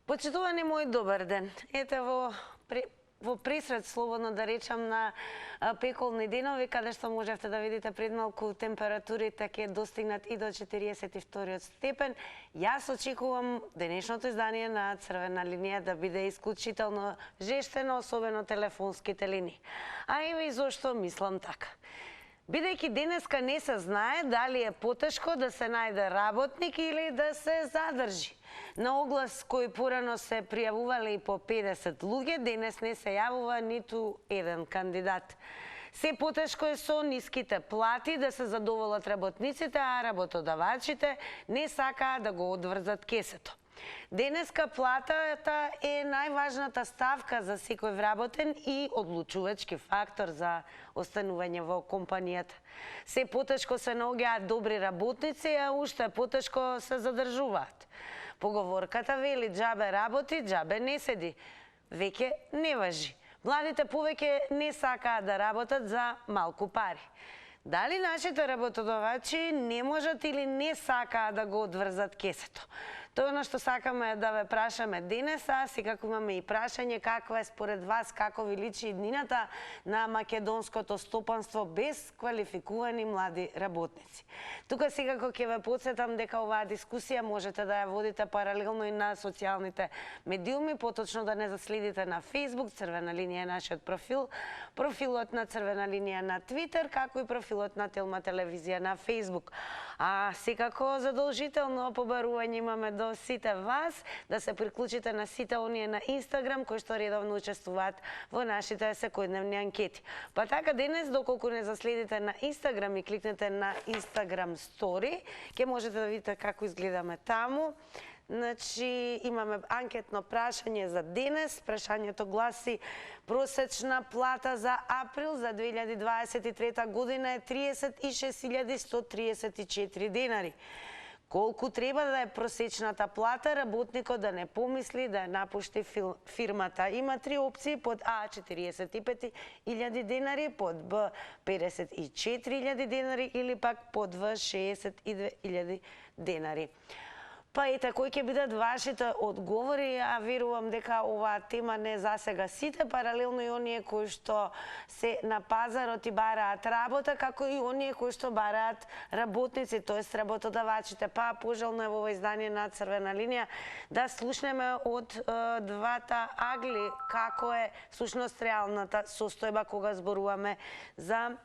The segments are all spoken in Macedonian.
Почитувани мој добар ден. Ете во пресред, слободно да речам, на пеколни денови, каде што можевте да видите пред малку температурите ќе достигнат и до 42 степен. Јас очекувам денешното издание на Црвена линија да биде исклучително жештено, особено телефонските линии. А еве и зошто мислам така. Бидејќи денеска не се знае дали е потешко да се најде работник или да се задржи. На оглас кој порано се пријавувале и по 50 луѓе, денес не се јавува ниту еден кандидат. Се потешко е со ниските плати да се задоволат работниците, а работодавачите не сакаа да го одврзат кесето. Денеска платата е најважната ставка за секој вработен и одлучувачки фактор за останување во компанијата. Се потешко се наоѓаат добри работници, а уште потешко се задржуваат. Поговорката вели џабе работи, џабе не седи. Веќе не важи. Младите повеќе не сакаат да работат за малку пари. Дали нашите работодавачи не можат или не сакаат да го одврзат кесето? Тоа на што сакаме да ве прашаме денес, а секако имаме и прашање каква е според вас, како ви личи иднината на македонското стопанство без квалификувани млади работници. Тука секако ќе ве потсетам дека оваа дискусија можете да ја водите паралелно и на социјалните медиуми, поточно да не заследите на Facebook, Црвена линија е нашиот профил, профилот на Црвена линија на Twitter, како и профилот на Телма телевизија на Facebook. А секако задолжително побарување имаме до сите вас да се приклучите на сите оние на Инстаграм кои што редовно учествуваат во нашите секојдневни анкети. Па така денес, доколку не заследите на Инстаграм и кликнете на Инстаграм Стори, ќе можете да видите како изгледаме таму. Значи, имаме анкетно прашање за денес. Прашањето гласи: просечна плата за април за 2023 година е 36.134 денари. Колку треба да е просечната плата, работникот да не помисли да ја напушти фирмата? Има три опции: под А 45.000 денари, под Б 54.000 денари или пак под В 62.000 денари. Па ете, кои ќе бидат вашите одговори, а верувам дека оваа тема не засега сите, паралелно и оние кои што се на пазарот и бараат работа, како и оние кои што бараат работници, тоест работодавачите. Па пожелно е во ова издание на Црвена линија да слушнеме од двата агли како е всушност реалната состојба кога зборуваме за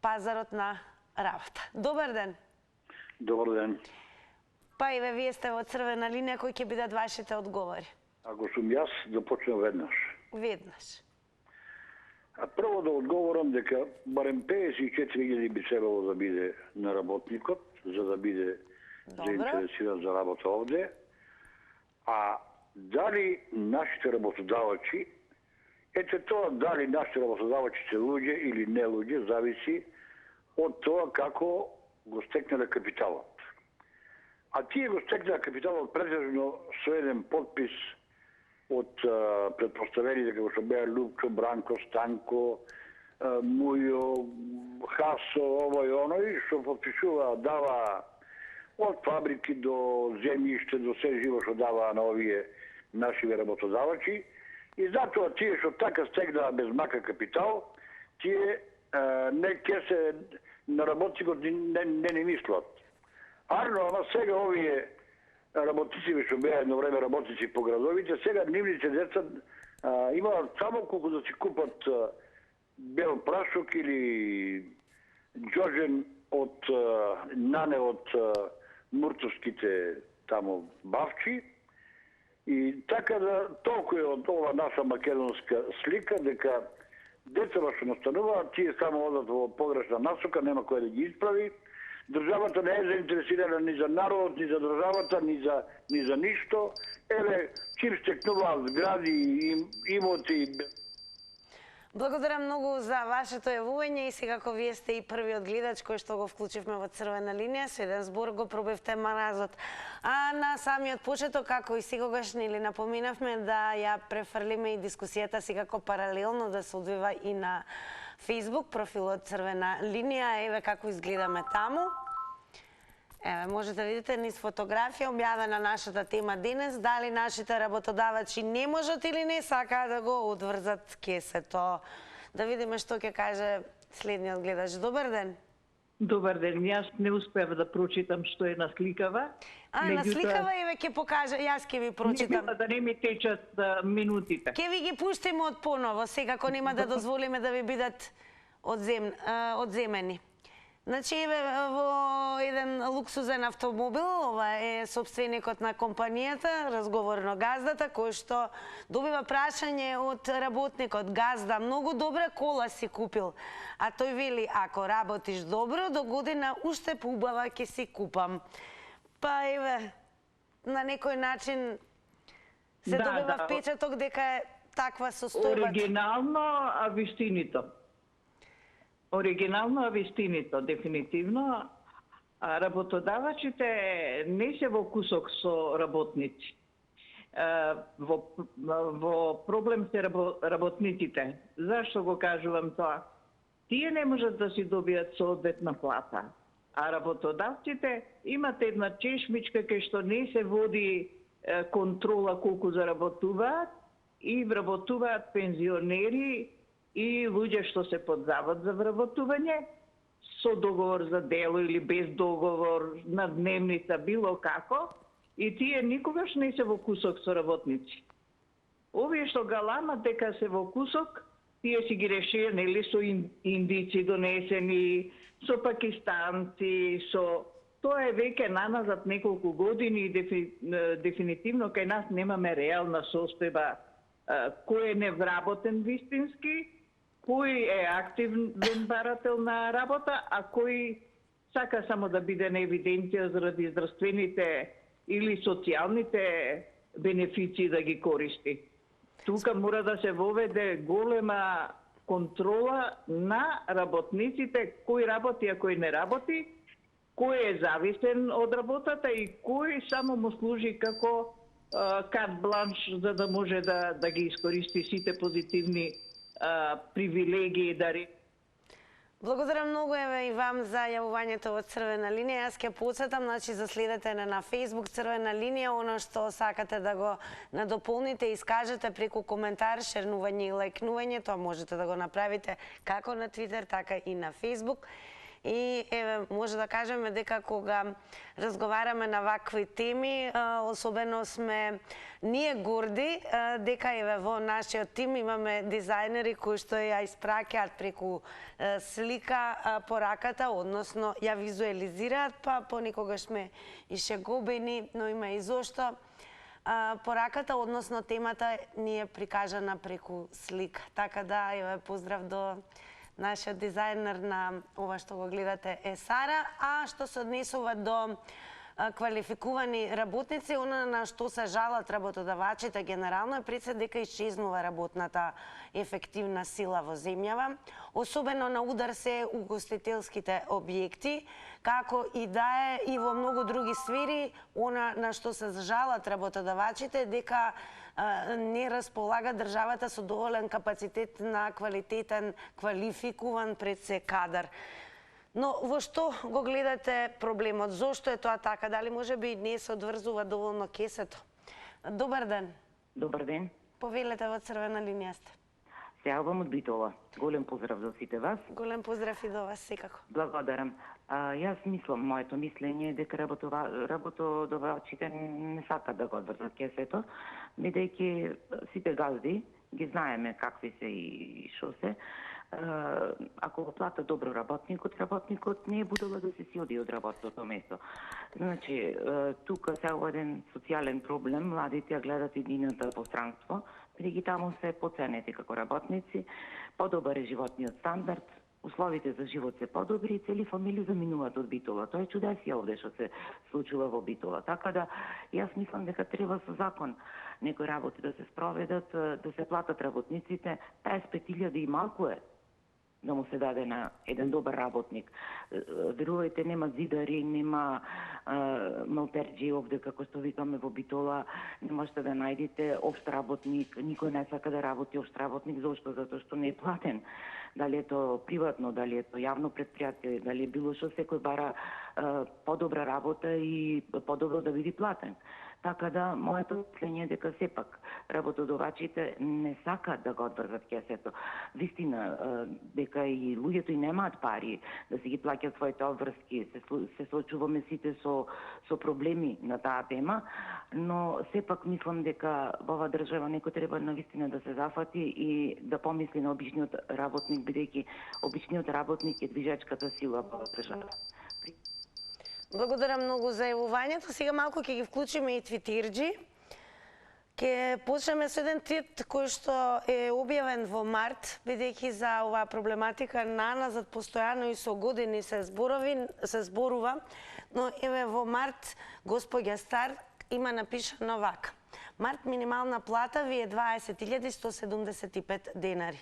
пазарот на работа. Добар ден. Добар ден. Па еве, вие сте во Црвена линија, кои ќе бидат вашите одговори? Ако сум јас, да почнем веднаш. Веднаш. А прво да одговорам дека барем 54.000 би требало да биде на работникот, за да биде заинтересиран за работа овде. А дали нашите работодавачи, ете тоа дали нашите работодавачи се луѓе или не луѓе, зависи од тоа како го стекнале капиталот. А тие го стекнаа капиталот претежно со еден подпис од предпоставените како што беа Лупчо, Бранко, Станко, Мујо, Хасо, овој оној, што подпишуваа, даваа од фабрики до земјиште, до се живо што даваа на овие наши работодавачи. И затоа тие што така стекнаа без мака капитал, тие не ке се на работникот не мислат. Арно, ама сега овие работници што беа едно време работници по градовите, сега нивните деца имаат само колку да си купат бел прашок или џожен од нане од муртовските тамо бавчи. И така да толку е од ова наша македонска слика дека децата што настануваат, тие само одат во погрешна насока, нема кој да ги исправи. Државата не е заинтересирана ни за народот, ни за државата, ни за ништо. Еве, чим стекнуваат згради и имоти. Благодарам многу за вашето јавување и секако вие сте и првиот гледач кој што го вклучивме во Црвена линија, со еден збор го пробивте маразот. А на самиот почеток, како и секогаш нели напоменавме да ја префрлиме и дискусијата секако паралелно да се одвива и на Facebook, профилот Црвена линија, еве како изгледаме таму. Еве, можете да видите низ фотографија објавена нашата тема денес, дали нашите работодавачи не можат или не сакаат да го одврзат кесето. Да видиме што ќе каже следниот гледач. Добар ден. Добар ден, јас не успеав да прочитам што е на сликава. На сликава еве ќе покажа, јас ќе ви прочитам. Да не ми течат минутите. Ќе ви ги пуштиме од поново, секако нема да дозволиме да ви бидат одземени. Значи, еве, во еден луксузен автомобил, ова е собственикот на компанијата, разговорно газдата, кој што добива прашање од работникот: газда, многу добра кола си купил. А тој вели: ако работиш добро, до година уште поубава ќе си купам. Па еве, на некој начин се добива впечаток дека е таква состојба. Оригинално, а вистинито. Оригинално, а вистинито, дефинитивно. А работодавачите не се во кусок со работници. Во проблем се работниците. Зашто го кажувам тоа? Тие не можат да си добијат соодветна плата. А работодавците имат една чешмичка кај што не се води контрола колку заработуваат и вработуваат пензионери и луѓе што се под завод за вработување, со договор за дело или без договор, на дневница, било како, и тие никогаш не се во кусок со работници. Овие што галамат дека се во кусок, тие си ги решили со индици донесени, со пакистанци, со... Тоа е веќе наназад неколку години и дефинитивно кај нас немаме реална состојба кој е невработен вистински, кој е активен барател на работа, а кој сака само да биде на евиденција заради здравствените или социјалните бенефиции да ги користи. Тука мора да се воведе голема контрола на работниците, кој работи, а кој не работи, кој е зависен од работата и кој само му служи како карт бланш за да може да ги искористи сите позитивни привилегии дари. Благодарам многу еве и вам за јавувањето во Црвена линија. Јас ќе потсетам, значи заследете на Facebook Црвена линија, она што сакате да го надополните и искажете преку коментар, шернување и лајкнување, тоа можете да го направите како на Twitter, така и на Facebook. И еве, може да кажеме дека кога разговараме на вакви теми, особено сме ние горди дека еве во нашиот тим имаме дизајнери кои што ја испраќаат преку слика пораката, односно ја визуализираат, па понекогаш сме и шегобени, но има и зошто пораката, односно темата ни е прикажана преку слика. Така да, еве, поздрав до нашиот дизајнер на ова што го гледате е Сара. А што се однесува до квалификувани работници, она на што се жалат работодавачите генерално е пред се дека исчезнува работната ефективна сила во земјава. Особено на удар се угостителските објекти, како и да е и во многу други сфери, она на што се жалат работодавачите дека не располага државата со доволен капацитет на квалитетен, квалификуван пред се кадар. Но во што го гледате проблемот? Зошто е тоа така? Дали може би не се одврзува доволно кесето? Добар ден. Добар ден. Повелете во Црвена линија сте. Се јавам од Битола. Голем поздрав за сите вас. Голем поздрав и до вас, секако. Благодарам. Јас мислам, моето мислење е дека работодавачите не сакат да го одврзат кесето, бидејќи сите газди ги знаеме какви се и шо се. Ако го плата добро работникот не е будала да се си оди од работното место. Значи, тука се еден социјален проблем, младите ја гледат единото пространство, бидејќи таму се поценети како работници, подобар е животниот стандард, условите за живот се подобри и цели фамилии заминуваат од Битола. Тоа е чудесија овде што се случува во Битола. Така да, јас мислам дека треба со закон некои работи да се спроведат, да се платат работниците, 55.000 и малку е. да му се даде на еден добар работник. Верувајте, нема зидари, нема малтерџи овде, како што викаме во Битола, не можете да најдете општ работник, никој не сака да работи општ работник, зошто? Затоа што не е платен. Дали е то приватно, дали е то јавно предпријатие, дали е било што, секој бара подобра работа и подобро да биде платен. Така да, моето мислење е дека сепак работодавачите не сакаат да го одврзат кесето. Вистина, дека и луѓето и немаат пари да си ги плаќат своите обврски, се соочуваме сите со проблеми на таа тема, но сепак мислам дека во оваа држава некој треба навистина да се зафати и да помисли на обичниот работник, бидејќи обичниот работник е движечката сила во држава. Благодарам многу за јавувањето. Сега малку ќе ги вклучиме и твитирџи. Ќе почнеме со еден твит кој што е објавен во март, бидејќи за оваа проблематика наназад постојано и со години се зборува, но еве во март госпоѓа Старк има напишано вака: март минимална плата ви е 20.175 денари.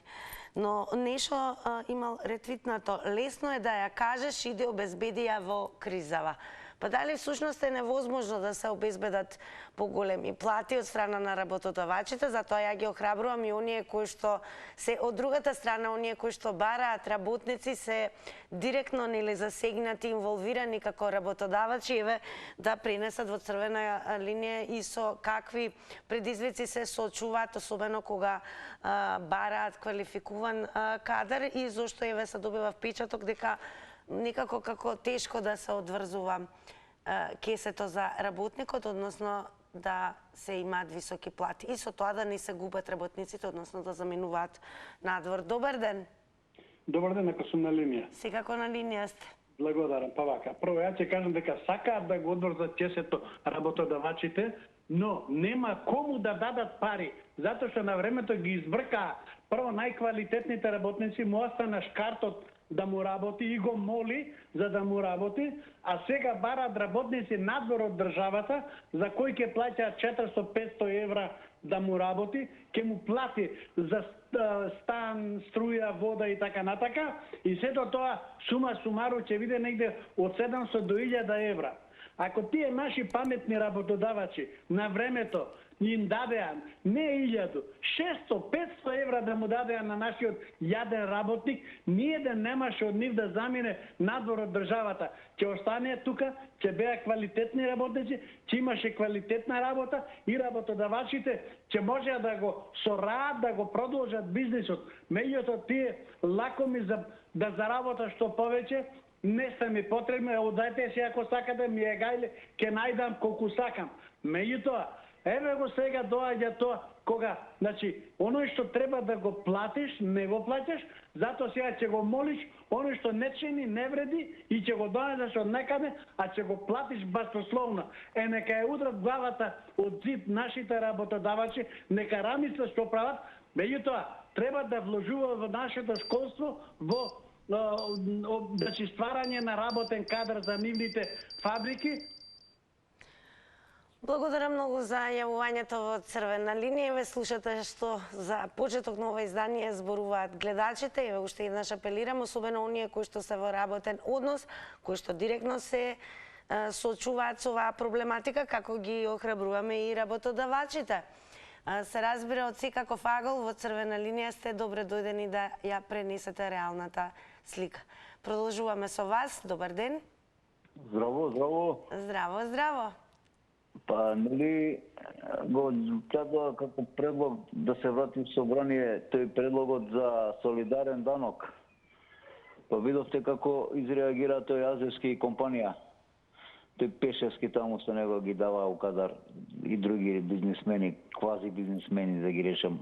Но нешто имал ретвитнато: лесно е да ја кажеш, иде обезбеди ја во кризава. Па дали всушност е невозможно да се обезбедат поголеми плати од страна на работодавачите? Затоа ја ги охрабрувам и оние кои што се од другата страна, оние кои што бараат работници, се директно нели засегнати, инволвирани како работодавачи, еве да пренесат во црвена линија и со какви предизвици се соочуваат, особено кога бараат квалификуван кадар, и зошто еве се добива впечаток дека некако како тешко да се одврзува кесето за работникот, односно да се имаат високи плати и со тоа да не се губат работниците, односно да заменуваат надвор. Добар ден. Добар ден, ако сум на линија. Секако на линија сте. Благодарам, па вака. Прво, ја ќе кажам дека сакаат да го одврзат кесето работодавачите, но нема кому да дадат пари, затоа што на времето ги избркаа. Прво, најквалитетните работници му остана шкартот да му работи и го моли за да му работи, а сега бараат работници надвор од државата, за кој ќе плаќа 400-500 евра да му работи, ќе му плати за стан, струја, вода и така натака, и сето тоа сума сумару ќе биде негде од 700 до 1000 евра. Ако тие наши паметни работодавачи на времето им дадеа не 1000, 600-500 евра да му дадеа на нашиот јаден работник, ние да немаше од нив да замине надвор од државата. Ќе остане тука, ќе беа квалитетни работници, ќе имаше квалитетна работа и работодавачите ќе можеа да го сораат, да го продолжат бизнисот. Меѓутоа тие лакоми да заработат што повеќе не се ми потребни, одајте се ако сакате ми е гајле, ќе најдам колку сакам. Меѓутоа, еве го сега доаѓа тоа кога, значи, оној што треба да го платиш, не го платиш, затоа сега ќе го молиш, оној што не чини, не вреди и ќе го донесеш од некаде, а ќе го платиш баснословно. Нека ја удрат главата од зид нашите работодавачи, нека рамислат што прават, меѓутоа треба да вложува во нашето школство, во значи стварање на работен кадар за нивните фабрики. Благодарам многу за јавувањето во црвена линија. Ве слушате што за почеток на ова издание зборуваат гледачите. Еве уште еднаш апелирам, особено оние кои што се во работен однос, кои што директно се соочуваат со оваа проблематика, како ги охрабруваме и работодавачите. Се разбира од секаков агол во црвена линија сте добре дојдени да ја пренесете реалната слика. Продолжуваме со вас. Добар ден. Здраво, здраво. Здраво, здраво. Па, нели, го чадува како предлог да се врати в собрание тој предлогот за солидарен данок. Па видовте како изреагира тој азерски компанија. Тој Пешевски таму со него ги дава укадар и други бизнисмени, квази бизнисмени, да ги решам,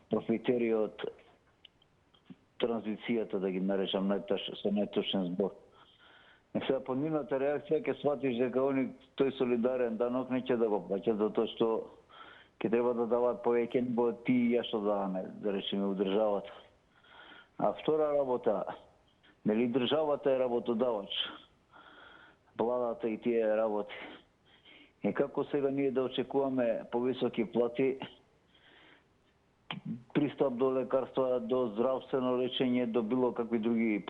профитери од транзицијата, да ги наречам со најточен збор. Сега по нивната реакција ќе сватиш дека они тој солидарен данок не ќе да го плаќат, затоа што ќе треба да дават повеќе nego ти и ја што даваме, да речеме, у државата. А втора работа, нели државата е работодавач, владата и тие работи. Како сега ние да очекуваме повисоки плати при пристап до лекарства, до здравствено лечење, до било какви други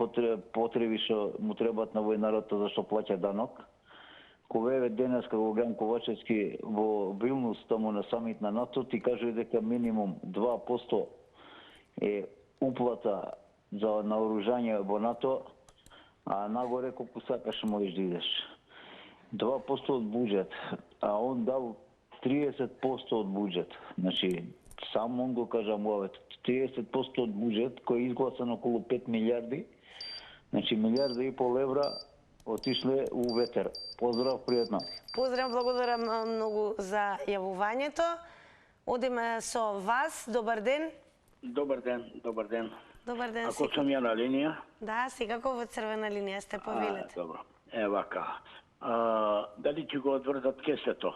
потреби што му требаат на овој народ за што плаќа данок. Кога еве денес кога Ган Ковачевски во Вилнус, таму на самит на НАТО, ти кажува дека минимум 2% е уплата за наоружање во НАТО, а нагоре колку сакаш можеш да идеш. 2% од буџет, а он дал 30% од буџет. Значи, сам он го кажа муавето. 30% од буџет кој е изгласан околу 5 милиарди, значи 1,5 милиарда евра отишле у ветер. Поздрав, пријатно. Поздрав, благодарам многу за јавувањето. Одиме со вас. Добар ден. Добар ден, добар ден. Добар ден. Ако сум ја на линија? Да, секако во црвена линија сте, повелете. Добро. Вака. Дали ќе го одврзат кесето?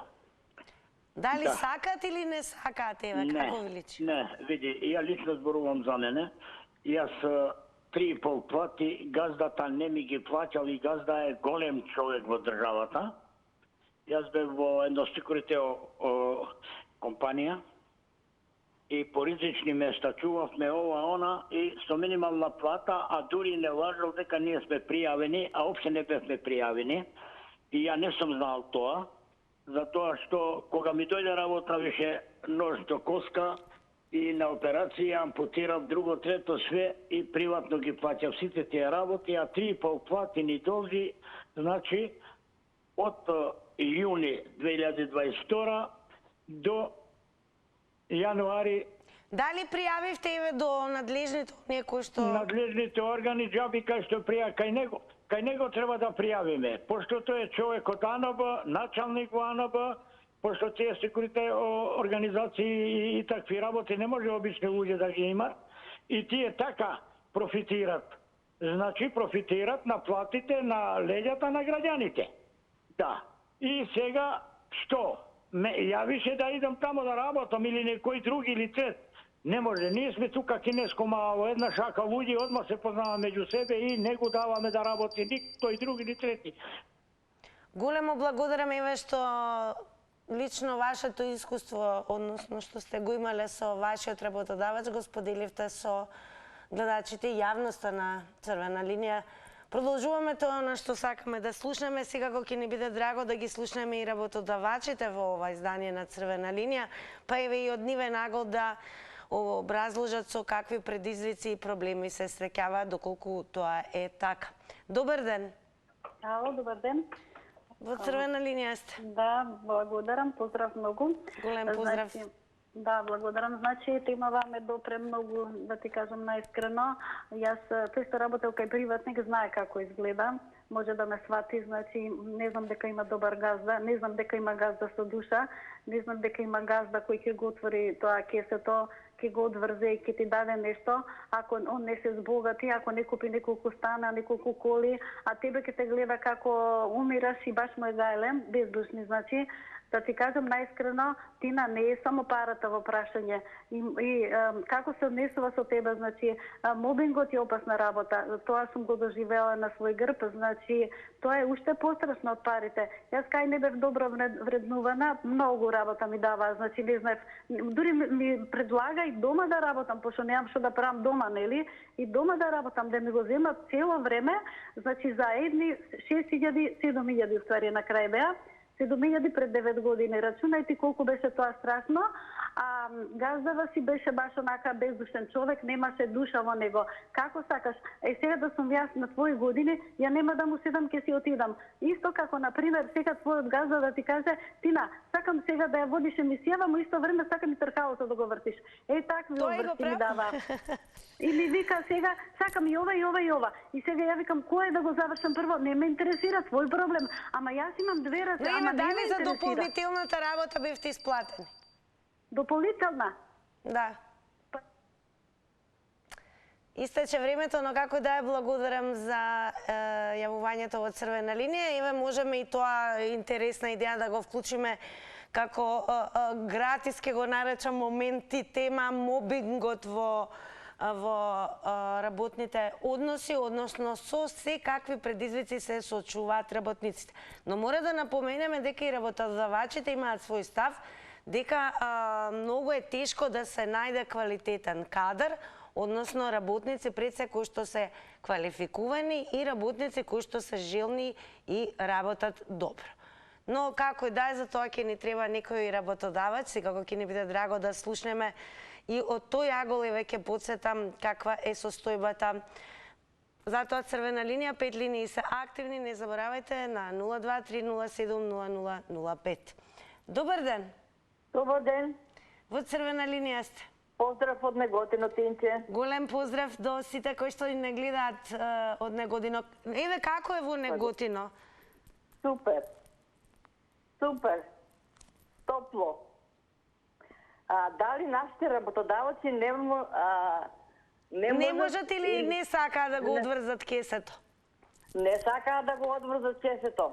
Дали сакат или не сакат, еве, како ви личи? Не, види, ја лично зборувам за мене. Јас 3,5 плати, газдата не ми ги плаќал и газда е голем човек во државата. Јас бев во едно секуритео компанија и по ризични места чувавме ова, она и со минимална плата, а дури не важел дека ние сме пријавени, а опште не бевме пријавени. И ја не сум знал тоа, затоа што кога ми дојде работа више нож до коска и на операција ампутирав друго, трето све и приватно ги плаќав сите тие работи, а 3,5 плати ни долги, значи од јуни 2022 до јануари. Дали пријавивте еве до надлежните оние кои што... Надлежните органи, џаби кај што пријави, кај него треба да пријавиме, пошто тој е човек од АНБ, началник во АНБ, пошто тие секурите организации и такви работи не може обични луѓе да ги имат, и тие така профитират. Значи профитират на платите на леѓата на граѓаните. Да. И сега што? Ја више да идам тамо да работам или некој други или трет. Не може, ние сме тука кинеско мало, една шака луѓе, одма се познаваме меѓу себе и не го даваме да работи никој други или трети. Големо благодарам еве што лично вашето искуство, односно што сте го имале со вашиот работодавач, го споделивте со гледачите и јавноста на Црвена линија. Продолжуваме тоа на што сакаме да слушнеме, секако ќе ни биде драго да ги слушнеме и работодавачите во ова издание на Црвена линија, па еве и од ниве нагол да образложат со какви предизвици и проблеми се среќаваат, доколку тоа е така. Добар ден. Ало, добар ден. Во Црвена линија сте. Да, благодарам, поздрав многу. Голем поздрав. Да, благодарам. Значи, темава ме допре многу, да ти кажам наискрено. Јас тој што работел кај приватник знае како изгледа. Може да ме свати, значи не знам дека има добар газда, не знам дека има газда со душа, не знам дека има газда кој ќе го отвори тоа кесето, ќе го одврзе и ќе ти даде нешто, ако он не се збогати, ако не купи неколку стана, неколку коли, а тебе ќе те гледа како умираш и баш му е гајлен, бездушни, значи. Да ти кажам наискрено, Тина, не е само парата во прашање. И како се однесува со тебе, значи, мобингот е опасна работа. Тоа сум го доживела на свој грб, значи, тоа е уште пострашно од парите. Јас кај не бев добро вреднувана, многу работа ми дава, значи, не знаев, дури ми предлага и дома да работам, пошто немам што да правам дома, нели? И дома да работам, да ми го земат цело време, значи, за едни 6.000, 7.000 уствари на крај беа, 7.000 пред 9 години. Рачунајте колку беше тоа страшно, а газдава си беше баш онака бездушен човек, немаше душа во него. Како сакаш? Сега да сум јас на твои години, ја нема да му седам, ќе си отидам. Исто како, например, сега твојот газда да ти каже, Тина, сакам сега да ја водиш емисијава, но исто време сакам и тркалото да го вртиш. Такви обрти ми дава. И ми вика сега, сакам и ова, и ова, и ова. И сега ја викам, кој да го завршам прво? Не ме интересира, твој проблем. Ама јас имам две раце, ама не ме дали за интересира. дополнителната работа бевте исплатени? Дополнителна? Да. Истече времето, но како да ја благодарам за јавувањето во Црвена линија. Еве можеме и тоа интересна идеја да го вклучиме како гратис, ке го наречам моменти, тема мобингот во работните односи, односно со се какви предизвици се соочуваат работниците. Но мора да напоменеме дека и работодавачите имаат свој став, дека многу е тешко да се најде квалитетен кадар, односно работници пред се кои што се квалификувани и работници кои што се желни и работат добро. Но како и да е, за тоа ќе ни треба некој работодавач, секако ќе ни биде драго да слушнеме и од тој агол ќе подсетам каква е состојбата. Затоа црвена линија, 5 линии се активни, не заборавајте на 02-307-0005. Добар ден! Добар ден! Во црвена линија сте. Поздрав од Неготино, Тинче. Голем поздрав до сите кои што не гледаат од Неготино. Еве како е во Неготино? Супер. Супер. Топло. Дали нашите работодаваци не можат или не сакаат да го одврзат кесето? Не сакаат да го одврзат кесето.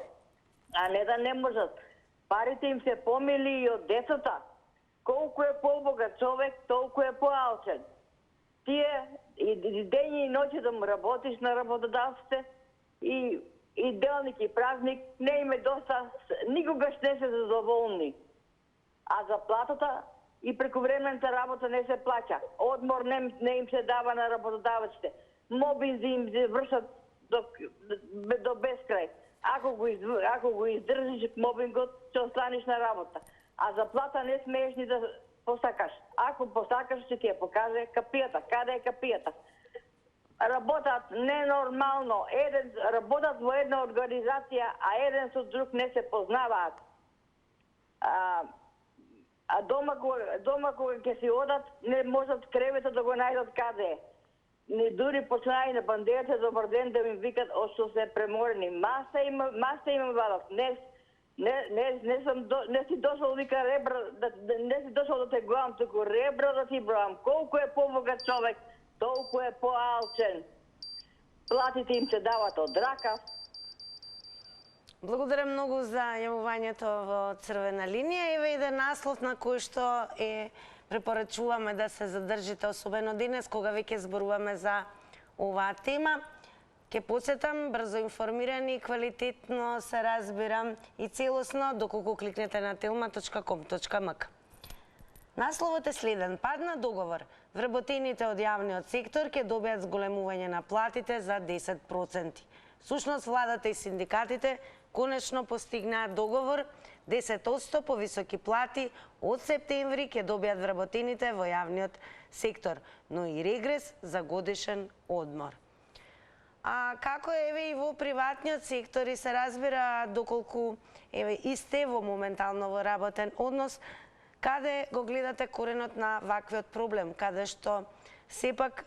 А не да не можат. Парите им се помили и од децата. Колку е побогат човек, толку е поалчен. Тие и ден и ноќе да му работиш на работодавците и делник и празник, не им е доста, никогаш не се задоволни. А заплатата и прековремената работа не се плаќа. Одмор не им се дава на работодавците. Мобинзи им се вршат до безкрај. Ако го издржиш мобингот, ќе останеш на работа. А заплата не смееш ни да посакаш. Ако посакаш, ќе ти ја покаже капијата. Каде е капијата? Работат ненормално. Работат во една организација, а еден со друг не се познаваат. А дома кога ќе си одат, не можат креветот да го најдат каде е. Не дури почнаи на бандерите добар ден да ми викат што се преморени. Маста има вадат. Не си дошол вика ребра, не си дошол да те гледам, туку ребра да ти бројам. Колку е побогат човек, толку е поалчен. Платите им се дават од рака. Благодарам многу за јавувањето во црвена линија. Еве еден наслов на кој што препорачуваме да се задржите, особено денес кога веќе зборуваме за оваа тема. Ке подсетам, брзо информирани и квалитетно се разбирам и целосно доколку кликнете на telma.com.mk. Насловот е следен. Падна договор. Вработените од јавниот сектор ќе добијат зголемување на платите за 10%. Сушност, владата и синдикатите конечно постигнаат договор 10% повисоки плати од септември ќе добијат вработените во јавниот сектор, но и регрес за годишен одмор. А како еве и во приватниот сектор и се разбира доколку еве и сте во моментално во работен однос, каде го гледате коренот на ваквиот проблем, каде што сепак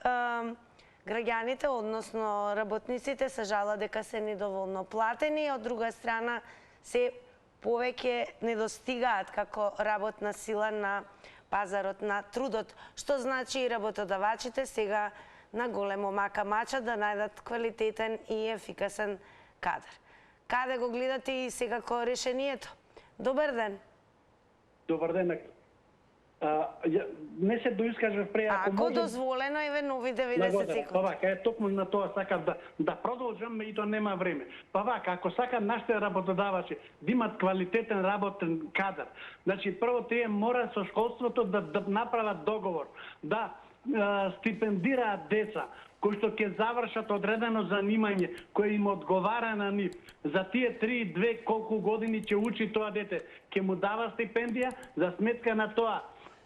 граѓаните, односно работниците се жалат дека се недоволно платени, од друга страна се повеќе недостигаат како работна сила на пазарот на трудот, што значи и работодавачите сега на големо мака мача да најдат квалитетен и ефикасен кадар. Каде го гледате и секако решението? Добар ден. Добар ден. Не се доискажав пре, ако дозволено, еве нови 90 секунди. Па вака, токму на тоа сакав да продолжам и то нема време. Па вака, ако сакат нашите работодавачи да имат квалитетен работен кадар, значи прво тие мора со школството да направат договор, да стипендираат деца кои што ќе завршат одредено занимање кој им одговара на нив. За тие 3-2 колку години ќе учи тоа дете, ќе му дава стипендија за сметка на тоа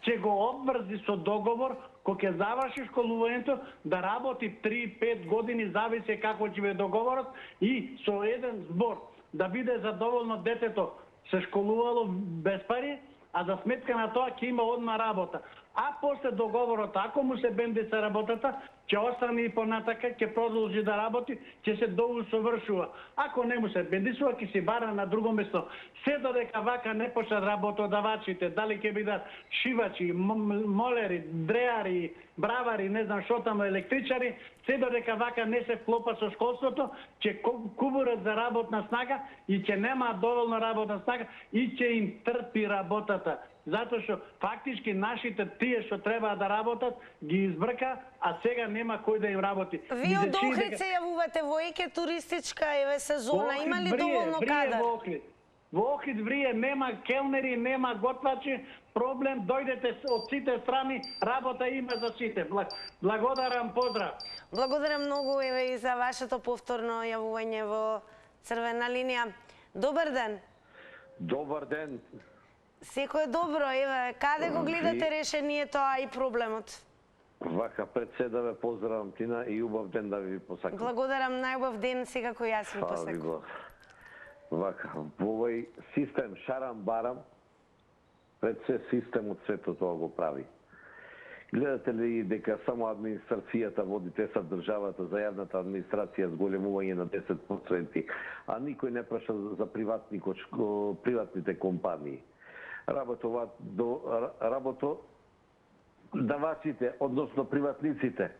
ќе го обврзи со договор кој ќе заврши школувањето да работи 3-5 години, зависи како ќе биде договорот, и со еден збор да биде задоволно детето се школувало без пари, а за сметка на тоа ќе има одма работа. А после договорот, ако му се бендица работата, ќе остане и понатака, ќе продолжи да работи, ќе се доусовршува. Ако не му се бендисува, ќе си бара на друго место. Се додека вака не почнат работодавачите, дали ќе бидат шивачи, молери, дреари, бравари, не знам што таму, електричари, се додека вака не се вклопат со школството, ќе кубурат за работна снага и ќе немаат доволно работна снага и ќе им трпи работата. Затоа што фактички нашите тие што треба да работат ги избрка, а сега нема кој да им работи. Вие од Охрид се јавувате во еке туристичка еве сезона, има ли доволно кадар? Во Охрид Врие нема келнери, нема готвачи, проблем, дојдете од сите страни, работа има за сите. Благодарам, поздрав. Благодарам многу еве и за вашето повторно јавување во Црвена линија. Добар ден. Добар ден. Секој добро, еве, каде го гледате решението, а и проблемот? Вака пред се да ве поздравам Тина и убав ден да ви посакам. Благодарам, најубав ден, секако јас ви посакам. Вака, во овој систем шарам-барам, пред се системот сето тоа го прави. Гледате ли дека само администрацијата води тесат државата за јавната администрација зголемување на 10%, а никој не праша за приватните компании. Работодаваците, односно приватниците,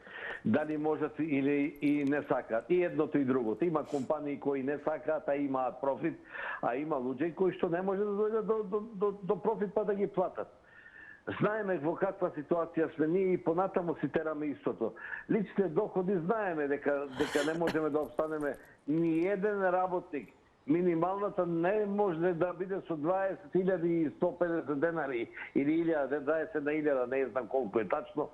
дали можат или и не сакаат. И едното и другото. Има компании кои не сакаат, а имаат профит, а има луѓе кои што не може да дојдат до профит па да ги платат. Знаеме во каква ситуација сме ние и понатаму си тераме истото. Личните доходи знаеме дека не можеме да обстанеме ни еден работник. Минималната не може да биде со 20.150 денари или 20.000, не знам колку е тачно.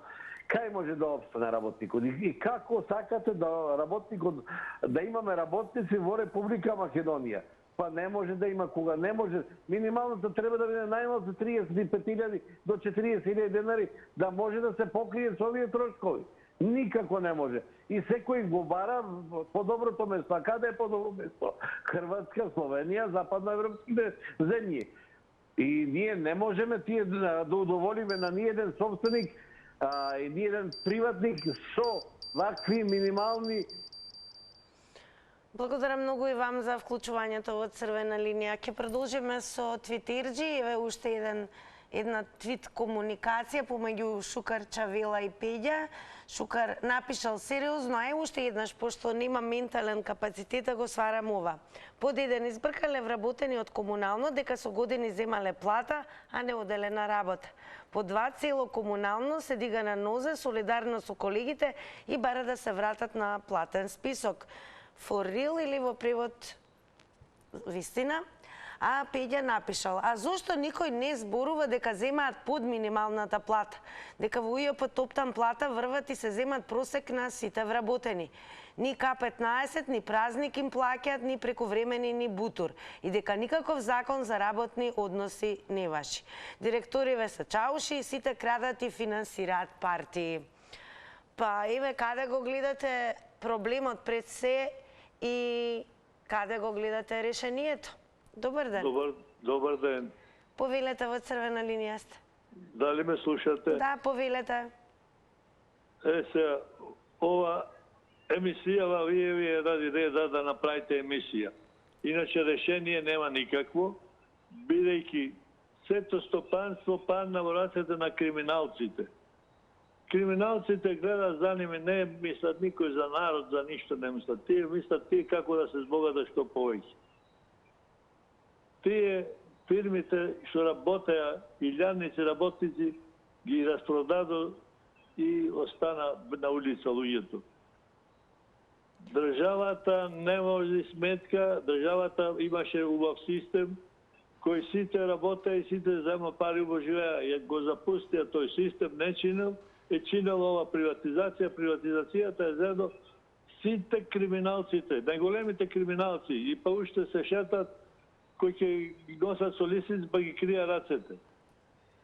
Кај може да обстане работникот? И како сакате да работникот, да имаме работници во Република Македонија? Па не може да има кога не може. Минималната треба да биде најмалку 35.000 до 40.000 денари да може да се покрие со овие трошкови. Никако не може. И секој го бара по-доброто место. А каде е по-добро место? Хрватска, Словенија, западноевропските земји. И ние не можеме тие да удоволиме на ниеден собственик и ниеден приватник со вакви минимални. Благодарам многу и вам за вклучувањето во Црвена линија. Ќе продолжиме со твитирџи, еве уште една твит комуникација помеѓу Шукар, Чавела и Пеѓа. Шукар напишал сериозно, а уште еднаш, пошто нема ментален капацитет да го сварам ова. Под еден избркале вработени од комунално дека со години земале плата, а не оделена работа. По два, цело комунално се дига на нозе, солидарно со колегите и бара да се вратат на платен список. For real или во превод вистина? А Пеѓа напишал, а зошто никој не зборува дека земаат под минималната плата? Дека во УЈП топтан плата врват и се земат просек на сите вработени. Ни К15, ни празник им плаќаат, ни прековремени, ни бутур. И дека никаков закон за работни односи не важи. Директориве се чауши и сите крадат и финансираат партии. Па еве каде го гледате проблемот пред се и каде го гледате решението? Добар ден. Добар ден. Повелете во Црвена линија сте. Дали ме слушате? Да, повелете. Сега, ова емисија, вие ви ради реда да направите емисија. Иначе решение нема никакво, бидејќи сето стопанство падна во рацете на криминалците. Криминалците гледаат за ними, не мислат никој за народ, за ништо не мислат. Тие мислат како да се збогатат што повеќе. Тие фирмите што работеа, илјадници работници, ги распродаду и остана на улица луѓето. Државата не може сметка, државата имаше убав систем, кој сите работеа и сите зема пари во живеа. Ја го запустија тој систем, не чинел, е чинела ова приватизација. Приватизацијата е зедо сите криминалците, најголемите криминалци, и па уште се шетат кои ќе носат со лисиц, па ги крија рацете.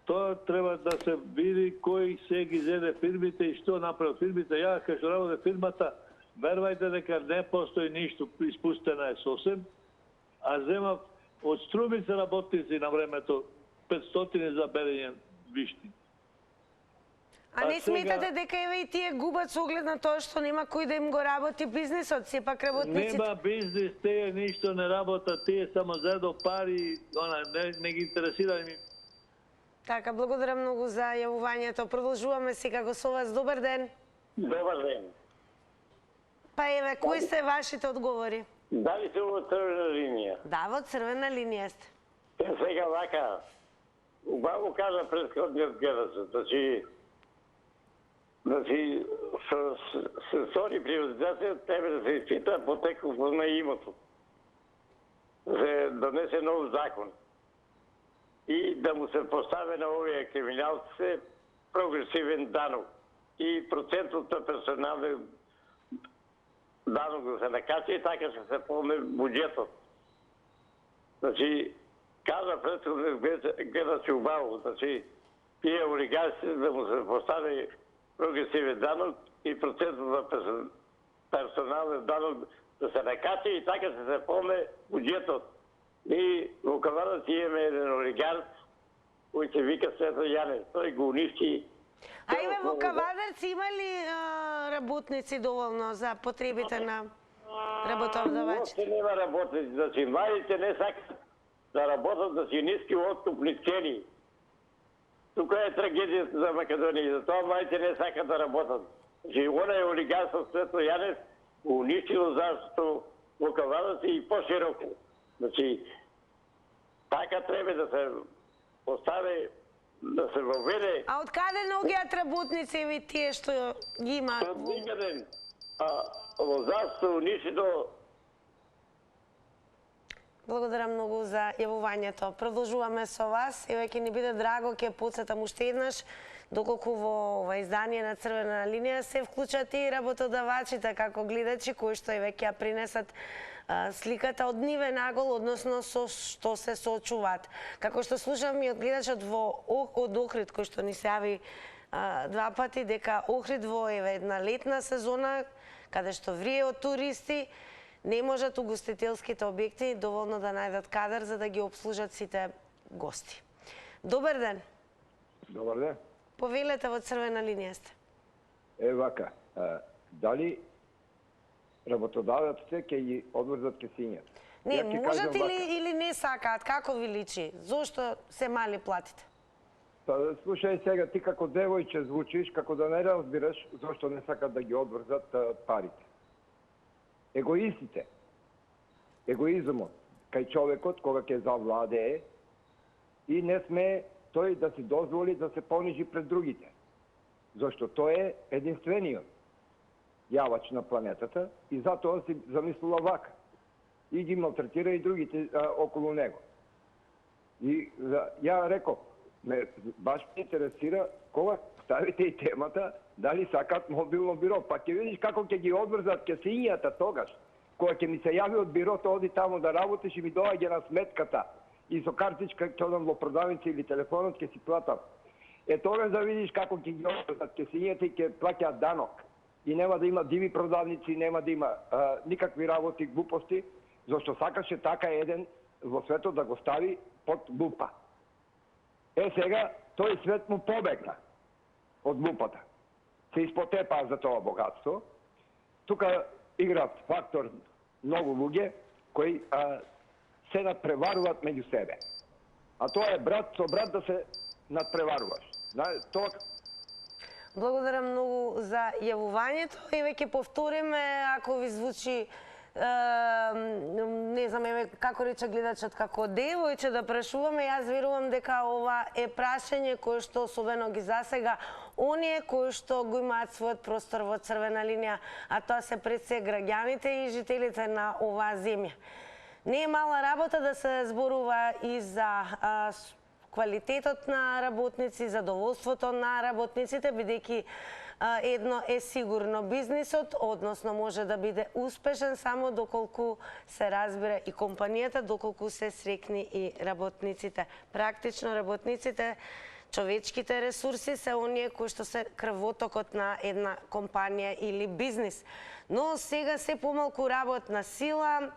Тоа треба да се види кој се ги зеде фирмите и што направи фирмите. Ја, кај што работе фирмата, вервајте дека не постои ништо, испустена е сосем, а земав од струмица работници на времето 500 за берење вишти. А не сметате дека еве и тие губат со оглед на тоа што нема кој да им го работи бизнисот, сепак работниците? Нема бизнис, тие ништо не работат, тие само зедо пари, не ги интересира ми. Така, благодарам многу за јавувањето. Продолжуваме сега го со вас. Добар ден. Добар ден. Па еве, кои се вашите одговори? Дали се во Црвена линија? Да, во Црвена линија сте. Сега вака, убаво кажа предходниот гледачот, значи се стори приватизација, тебе да се испита потекот на имото. се донесе нов закон и да му се постави на овие криминалци прогресивен данок и процентот на персонален данок да се накачи и така ще се полне буџетот. Значи, каза предходно, гледа се убаво, значи, тие олигарси да му се постави прогресивен данок и процентот на персонален данок да се накачи и така ще се полне буџетот. И во Каванаc имаме еден олигарх кој се вика Свето Јанев. Тој го уништи. Ајде, во Каванаc има ли работници доволно за потребите на работодавачите? Уопšte нема работници. Значи, младите не сакат да работат да си ниски откупни цени. Тука е трагедија за Македонија. Затоа младите не сакат да работат. Значи, онај олигарх Свето Јанев го уништил заштото во Каванаc и пошироко. Значи, така треба да се постави, да се въведе... А од каде наоѓаат работници ви тие што ги има? Од никаде. Во заштото унишено. Благодарам многу за јавувањето. Продолжуваме со вас. Еве ќе ни биде драго, ќе потсетам уште еднаш, доколку во ова издание на Црвена линија се вклучат и работодавачите како гледачи кои што еве ќе ја принесат сликата од ниве нагол, односно со што се соочуваат. Како што слушам и од гледачот од Охрид, кој што ни се јави два пати, дека Охрид во една летна сезона, каде што врие од туристи, не можат угостителските објекти доволно да најдат кадар за да ги обслужат сите гости. Добар ден. Добар ден. Повелете, во Црвена линија сте. Вака, дали работодавците ќе ги одврзат кесињата? Не, можат или не сакаат, како ви личи? Зошто се мали платите? Па, слушај сега, ти како девојче звучиш, како да не разбираш зошто не сакат да ги одврзат парите. Егоистите, егоизмот кај човекот кога ќе завладее и не сме тој да си дозволи да се понижи пред другите. Зашто тој е единствениот јавач на планетата и затоа си замислува вака. И ги малтретира и другите околу него. И ја реков, ме баш ме интересира кога ставите и темата дали сакат мобилно биро, па ќе видиш како ќе ги одврзат кесињата тогаш. Кога ќе ми се јави од бирото, оди таму да работиш и ми доаѓа на сметката и со картичка ќе одам во продавница или телефонот ќе си платам. Тогаш да видиш како ќе ги одврзат кесињата и ќе плаќаат данок. И нема да има диви продавници, нема да има никакви работи, глупости, зашто сакаше така еден во светот да го стави под лупа. Сега тој свет му побегна од лупата. Се испотепаа за тоа богатство. Тука играат фактор многу луѓе кои се надпреваруваат меѓу себе. А тоа е брат со брат да се надпреваруваш. Тоа... Благодарам многу за јавувањето и веќе повториме, ако ви звучи не знам, како рече гледачот, како девојче да прашуваме, јас верувам дека ова е прашање кое што особено ги засега оние кои што го имаат својот простор во Црвена линија, а тоа се пред се граѓаните и жителите на оваа земја. Не е мала работа да се зборува и за квалитетот на работници, задоволството на работниците, бидејќи едно е сигурно бизнисот, односно може да биде успешен само доколку се разбира и компанијата, доколку се срекни и работниците. Практично работниците, човечките ресурси се оние кои што се крвотокот на една компанија или бизнис. Но сега се помалку работна сила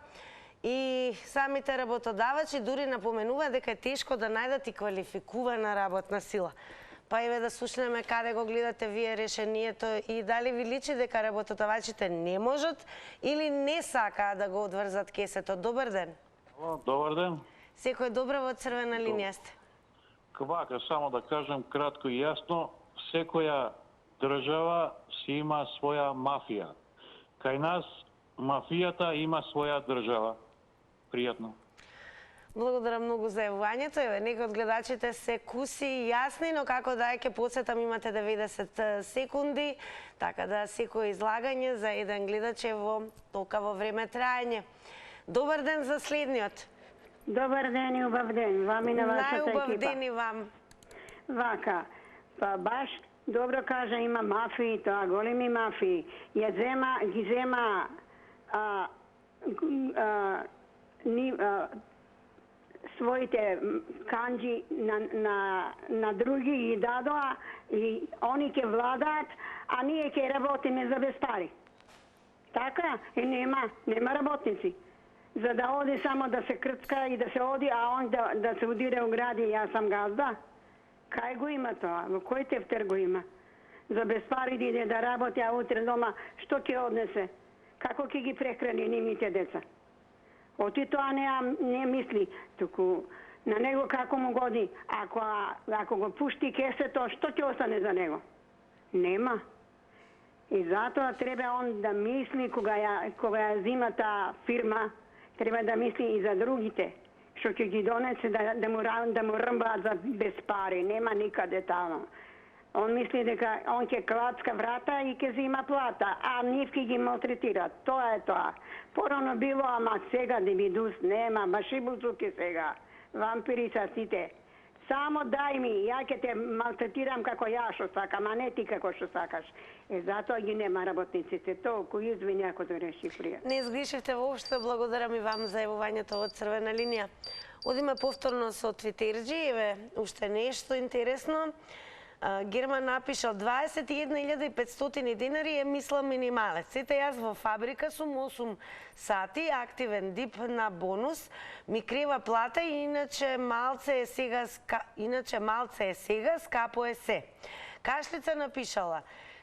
и самите работодавачи дури напоменуваат дека е тешко да најдат и квалификувана работна сила. Па еве да слушнеме каде го гледате вие решението и дали ви личи дека работодавачите не можат или не сакаат да го одврзат кесето. Добар ден. Добар ден. Секој добро во Црвена линија сте. Вака, само да кажем кратко и јасно, секоја држава си има своја мафија. Кај нас мафијата има своја држава. Пријатно. Благодарам многу за јавувањето. Еве, некои од гледачите се куси и јасни, но како да ќе потсетам, имате 90 секунди, така да секој излагање за еден гледач е во толкаво време траење. Добар ден за следниот. Добар ден и убав ден, вам и на вашата екипа. Најубав ден и вам. Вака, па баш добро кажа, има мафии, тоа големи мафии. Ги зема своите канџи на други и дадоа и они ќе владаат, а ние ќе работиме за без пари. Така? И нема работници. За да оди само да се крцка и да се оди, а он да се удире у гради, јас сам газда. Кај го има тоа? Во кој тефтер го има? За без пари да иде да работи, а утре дома што ќе однесе? Како ќе ги прехрани нивните деца? Оти тоа не мисли, туку на него како му годи. Ако го пушти кесето, што ќе остане за него? Нема. И затоа треба он да мисли кога ја зима таа фирма, треба да мисли и за другите, што ќе ги донесе да му рмбаат за без пари, нема никаде тамо. Он мисли дека он ќе клацка врата и ќе зима плата, а нив ќе ги малтретираат. Тоа е тоа. Порано било, ама сега дебидус нема, баш и бузуки сега. Вампири са сите. Само дај ми, ја ќе те малтретирам како ја што сакам, а не ти како што сакаш. Затоа ги нема работниците. Толку извини ако да реши прија. Не сгрешивте воопшто, благодарам и вам за јавувањето од црвена линија. Одиме повторно со Твитерџи, еве уште нешто интересно. Герман напишал 21.500 денари е мисла минималец. Сите јас во фабрика сум 8 сати, активен дип на бонус, ми крива плата и иначе малце е сега, скапо е се. Кашлица напишала: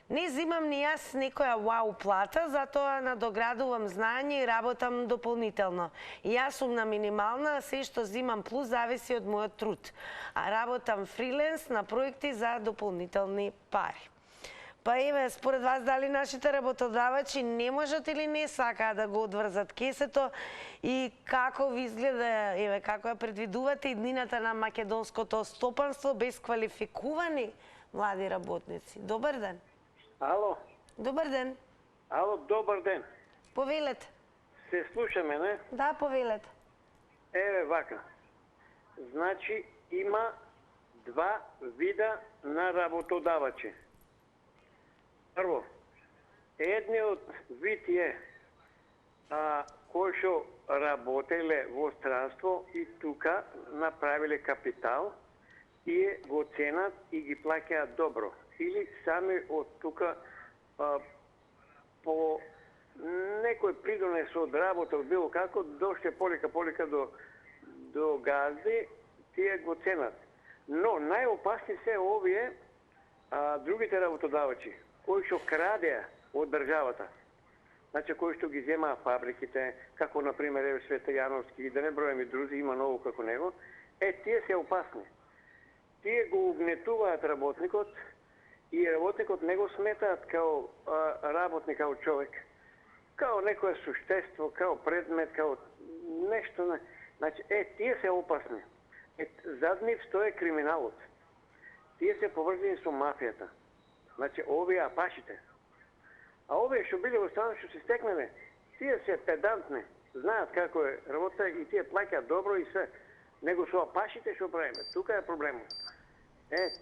не зимам ни јас некоја вау плата, затоа надоградувам знаење и работам дополнително. И јас сум на минимална, а се што зимам плюс зависи од мојот труд. А работам фриленс на проекти за дополнителни пари. Па еве, според вас, дали нашите работодавачи не можат или не сакаат да го одврзат кесето и како ви изгледа, еве, како ја предвидувате иднината на македонското стопанство без квалификувани млади работници? Добар ден. Ало. Добар ден. Ало, добар ден. Повелете. Се слушаме, не? Да, повелете. Еве вака. Значи има два вида на работодавачи. Прво, едниот вид е кои што работеле во странство и тука направиле капитал и го ценат и ги плаќаат добро. Или сами од тука по некој придонес од работа, било како, дошле полека до газди, тие го ценат. Но најопасни се овие другите работодавачи, кои што крадеа од државата. Значи, кои што ги земаа фабриките, како, например, еве Света Јановски, да не бројам и други, има ново како него, тие се опасни. Тие го угнетуваат работникот, и работникот не го сметаат као работник, као човек, као некое суштество, као предмет, као нешто. Значи, тие се опасни. Зад нив стои криминалот. Тие се поврзани со мафијата. Значи, овие апашите. А овие што биле во страна, што се стекнале, тие се педантни, знаат како е работа и тие плаќаат добро и се. Него со апашите што правиме? Тука е проблемот.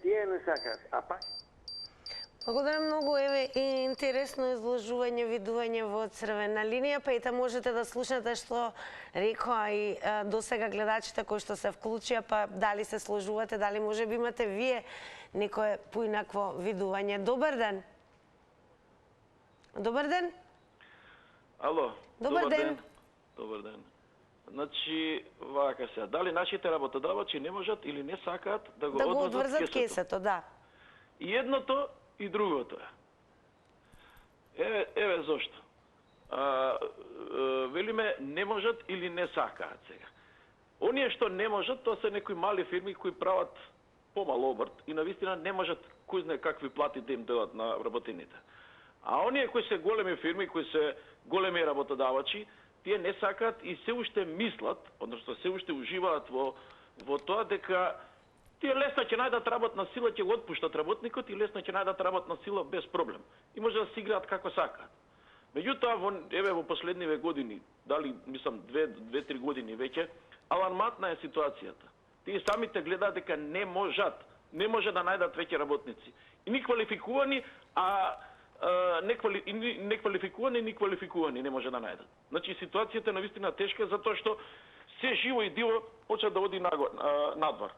Тие не сакаат. Апашите. Благодарам многу, еве и интересно изложување, видување во црвена линија, па ете можете да слушнете што рекоа и досега гледачите кои што се вклучија, па дали се сложувате, дали може би имате вие некое поинакво видување. Добар ден. Добар ден. Ало. Добар ден. Добар ден. Значи, вака се, дали нашите работодавачи не можат или не сакаат да го одврзат кесето? Да. И едното и другото е. Еве зошто. Велиме не можат или не сакаат сега. Оние што не можат, тоа се некои мали фирми кои прават помал обрт и навистина не можат кој знае какви плати да им дадат на работените. А оние кои се големи фирми, кои се големи работодавачи, тие не сакаат и се уште мислат, односно се уште уживаат во тоа дека тие лесно ќе најдат работна сила, ќе го отпуштат работникот и лесно ќе најдат работна сила без проблем. И може да се играат како сакаат. Меѓутоа, во последниве години, дали, мислам, 2-3 години веќе, Алармантна е ситуацијата. Тие самите гледаат дека не може да најдат веќе работници. И ни квалификувани, неквалификувани, ни квалификувани не може да најдат. Значи ситуацијата е навистина тешка затоа што се живо и диво почна да оди надвор.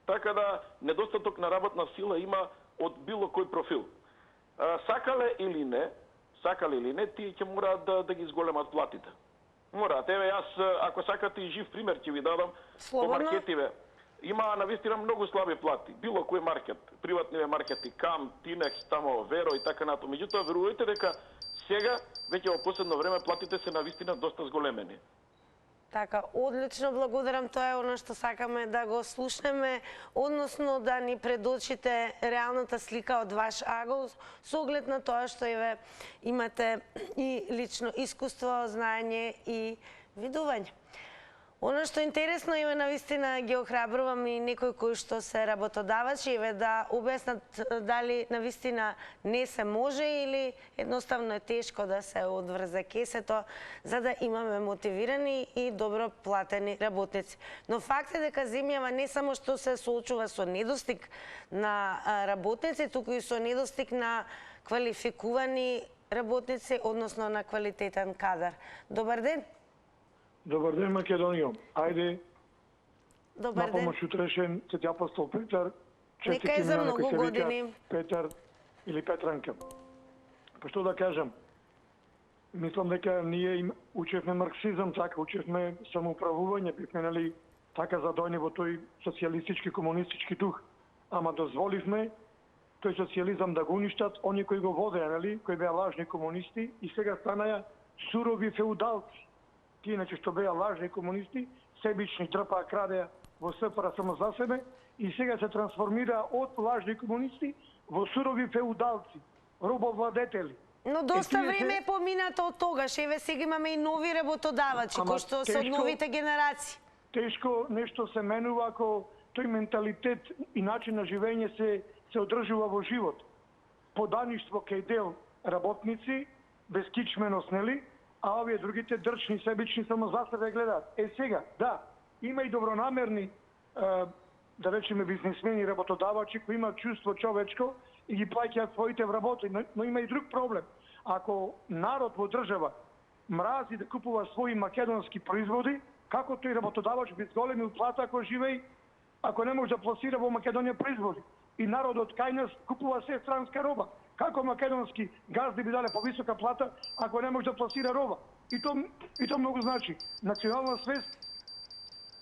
Така да недостаток на работна сила има од било кој профил. Сакале или не, тие ќе мораат да ги зголемат платите. Мораат. Еве јас, ако сакате и жив пример ќе ви дадам по маркетиве. Има навистина многу слаби плати. Било кој маркет, приватниве маркети, Кам, Тинекс, тамо, Веро и така нато. Меѓутоа, верувајте дека сега, веќе во последно време, платите се навистина доста зголемени. Така, одлично, благодарам. Тоа е оно што сакаме да го слушнеме, односно да ни предочите реалната слика од ваш агол, со оглед на тоа што имате и лично искуство, знаење и видување. Оно што е интересно, навистина ги охрабрувам и некој кој што се работодавачи, да објаснат дали навистина не се може или едноставно е тешко да се одврзе кесето, за да имаме мотивирани и добро платени работници. Но факт е дека земјава не само што се соочува со недостиг на работници, туку и со недостиг на квалификувани работници, односно на квалитетен кадар. Добар ден! Добар ден, Македонијо. Ајде, Добар на помош утрешен, Свети апостол Петар, Нека е за многу години. Петар или Петранка. Па што да кажам, мислам дека ние учевме марксизам, така учевме самоуправување, бивме така задојни во тој социјалистички, комунистички дух. Ама дозволивме тој социјализам да го уништат они кои го водеа, кои беа лажни комунисти и сега станаја сурови феудалци. Тие иначе што беа лажни комунисти, себични, трпаа, крадеа во СПР само за себе и сега се трансформира од лажни комунисти во сурови феудалци, робовладетели. Но доста време е поминато од тогаш. Еве сега имаме и нови работодавачи, кои што се од новите генерации. Тешко нешто се менува ако тој менталитет и начин на живење се одржува во живот. Подаништво кај дел работници, безкичменост, нели? А овие другите дрчни, себични, само за себе гледаат. Сега, да, има и добронамерни, да речеме, бизнесмени, работодавачи, кои имаат чувство човечко и ги плаќаат своите вработи. Но има и друг проблем. Ако народ во држава мрази да купува своји македонски производи, како тој работодавач би зголемил плата ако не може да пласира во Македонија производи? И народот кај нас купува се странска роба. Како македонски газди би дале повисока плата ако не може да пласира роба? И то многу значи. Национална свест.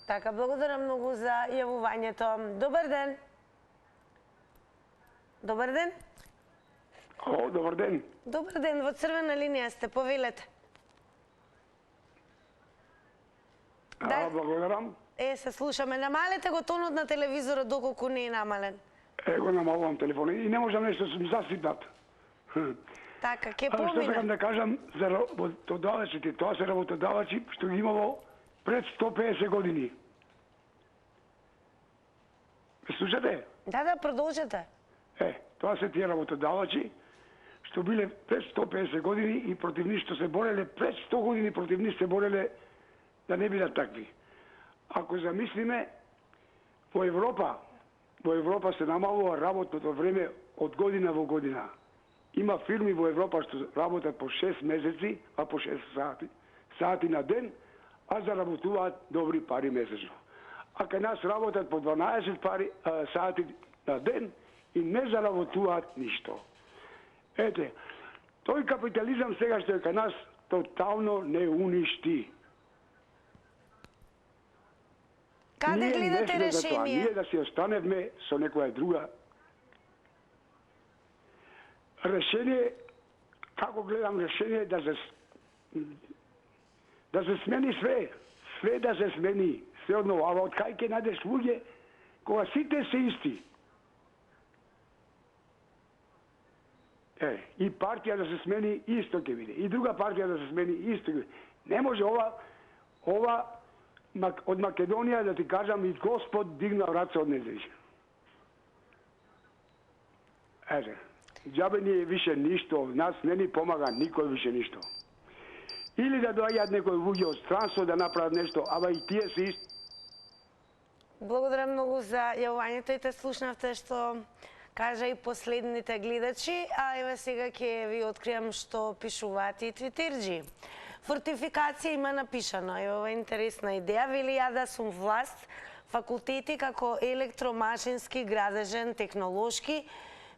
Така, благодарам многу за јавувањето. Добар ден. Добар ден. Добар ден. Добар ден, во црвена линија сте, повелете. Благодарам. Се слушаме. Намалете го тонот на телевизорот доколку не е намален. Го намалувам телефон и не можам нешто сум засипнат. Така, ке Што помине. сакам да кажам за работодавачите, тоа се работодавачи што ги имало пред 150 години. Слушате? Да, продолжете. Тоа се тие работодавачи што биле пред 150 години и против нив што се бореле пред 100 години, против нив се бореле да не бидат такви. Ако замислиме, во Европа се намалува работното време од година во година. Има фирми во Европа што работат по 6 месеци, а по 6 сати на ден, а заработуваат добри пари месечно. А кај нас работат по 12 сати на ден и не заработуваат ништо. Ете, тој капитализам сега што е кај нас тотално не уништи. Каде гледате решение? Ние да си останеме со некоја друга. Решение, како гледам решение, да се смени све. Све да се смени. Све одново. А од кај ќе најдеш луѓе кога сите се исти? И партија да се смени исто ќе биде. И друга партија да се смени исто ќе биде. Не може ова од Македонија, да ти кажам, и Господ дигнал раце од независимо. Џабе ние више ништо, нас не ни помага никој више ништо. Или да доаѓаат некои луѓе од странство да направат нешто, ама и тие се Благодарам многу за јавувањето и те слушнавте што кажа и последните гледачи, а еве сега ќе ви откријам што пишуваат и твитерџи. Фортификација има напишано, еве ова интересна идеја, вели ја да сум власт, факултети како електромашински, градежен, технолошки,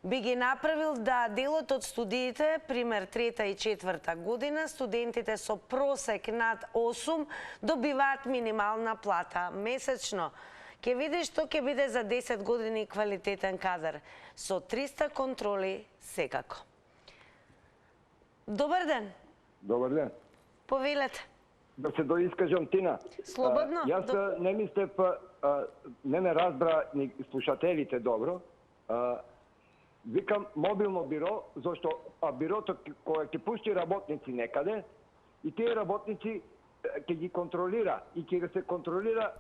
би ги направил да делот од студиите, пример 3-та и 4-та година, студентите со просек над 8 добиваат минимална плата месечно. Ке види што ќе биде за 10 години квалитетен кадар, со 300 контроли секако. Добар ден. Добар ден. Повелете. Да се доискажам, Тина. Слободно. Јас не мислев, не ме разбра ни слушателите добро. Викам мобилно биро, зашто бирото кое ќе пушти работници некаде и тие работници ќе ги контролира и ќе се контролира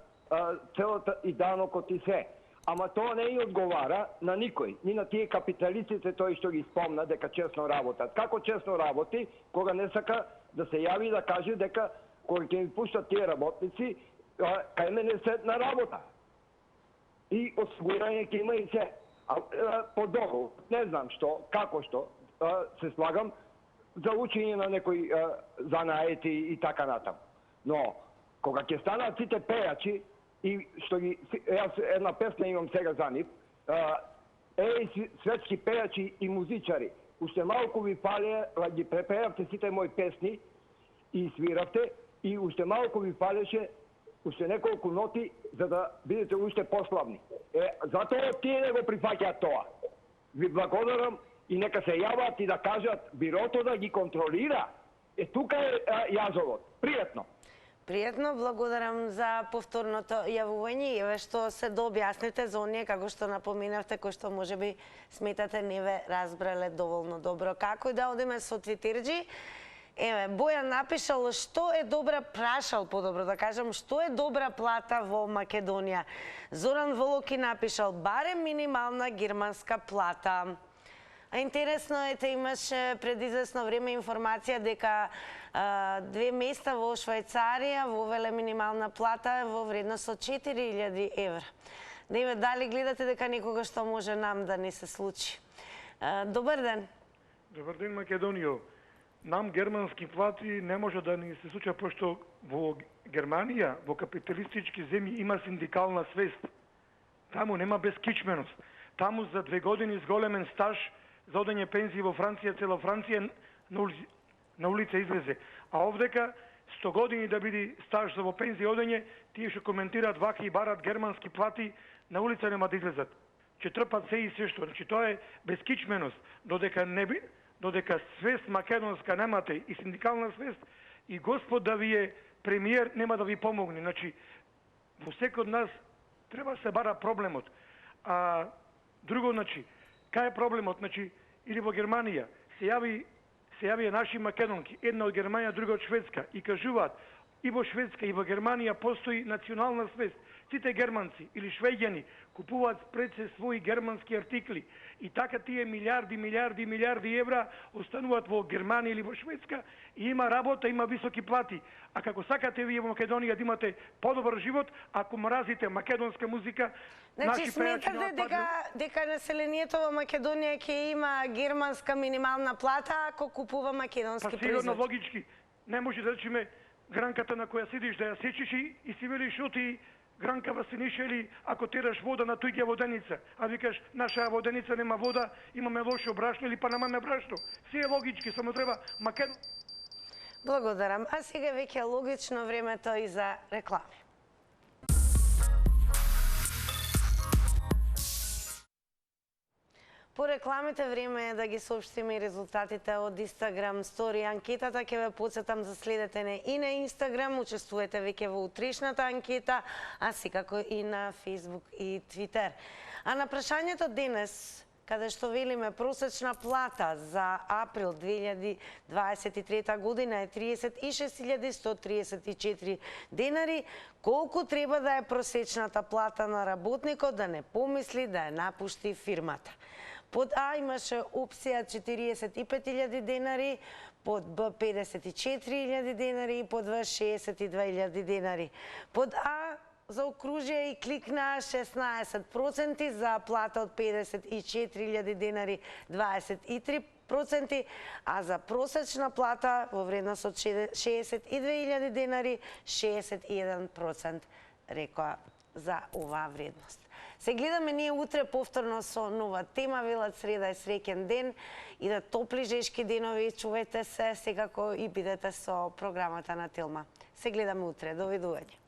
целата и данокот и се. Ама тоа не и одговара на никој, ни на тие капиталистите тој што ги спомна дека честно работат. Како честно работи кога не сака да се јави и да каже дека кога ќе ми пуштат тие работници, кај мене се на работа. И осигурање ќе има и се. По договор, не знам што, како што, се слагам за учење на некои занаети и така натаму. Но, кога ќе станат сите пејачи, и што ги, јас една песна имам сега за нив, светски пејачи и музичари, уште малку ви фале, ги препејавте сите мои песни и свиравте, и уште малку ви фалеше уште неколку ноти за да бидете уште пославни. Затоа тие не го прифаќаат тоа. Ви благодарам и нека се јават и да кажат бирото да ги контролира. Тука е јазовот. Пријатно. Пријатно, благодарам за повторното јавување и еве што се дообјасните за оние како што напоменавте, кои што можеби сметате не ве разбрале доволно добро. Како и да одиме со твитерџи, еве, Бојан напишал што е добра, прашал подобро да кажам, што е добра плата во Македонија. Зоран Волоки напишал барем минимална германска плата. А интересно е, те имаше пред известно време информација дека 2 места во Швајцарија вовеле минимална плата во вредност од 4000 евра. Не ве дали гледате дека некогаш што може нам да не се случи. Добар ден. Добар ден, Македонијо. Нам германски плати не може да ни се случи, пошто во Германија, во капиталистички земји има синдикална свест. Таму нема безкичменост. Таму за 2 години с големен стаж за одење пензии во Франција, цела Франција на улица излезе. А овдека 100 години да биде стаж за во пензија одење, тие што коментираат вака и барат германски плати, на улица нема да излезат. Че трпат се и се што. Значи тоа е безкичменост. Додека свест македонска немате и синдикална свест, и Господ да ви е премиер, нема да ви помогне. Значи, во секој од нас треба се бара проблемот. А друго, значи, кај е проблемот? Значи, или во Германија се јави наши македонки, една од Германија, друга од Шведска, и кажуваат, и во Шведска и во Германија постои национална свест. Сите германци или швеѓани купуваат пред се своји германски артикли и така тие милиарди евра остануваат во Германија или во Шведска и има работа, има високи плати. А како сакате вие во Македонија да имате подобар живот, ако мразите македонска музика, значи наши сметате дека населението во Македонија ќе има германска минимална плата ако купува македонски производ? Сигурно логички. Не може да речеме гранката на која сидиш да ја сечиш и си велиш оти гранка Васиниша или ако тераш вода на туѓа воденица, а викаш наша воденица нема вода, имаме лошо брашно или па немаме брашно. Се е логички, само треба Македонија. Благодарам. А сега веќе е логично времето и за реклами. По рекламите време е да ги соопштиме и резултатите од Instagram Story анкетата. Ќе ве потсетам да следете не и на Instagram, учествувате веќе во утрешната анкета, а секако и на Facebook и Twitter. А на прашањето денес, каде што велиме просечна плата за април 2023 година е 36.134 денари, колку треба да е просечната плата на работникот да не помисли да ја напушти фирмата? Под А имаше опција 45.000 денари, под Б 54.000 денари и под В 62.000 денари. Под А заокружија и кликна 16%, за плата од 54.000 денари 23%, а за просечна плата во вредност од 62.000 денари 61% рекоа за оваа вредност. Се гледаме ние утре повторно со нова тема. Велат среда е среќен ден и да топли жешки денови. Чувајте се, секако и бидете со програмата на Телма. Се гледаме утре. Довидување.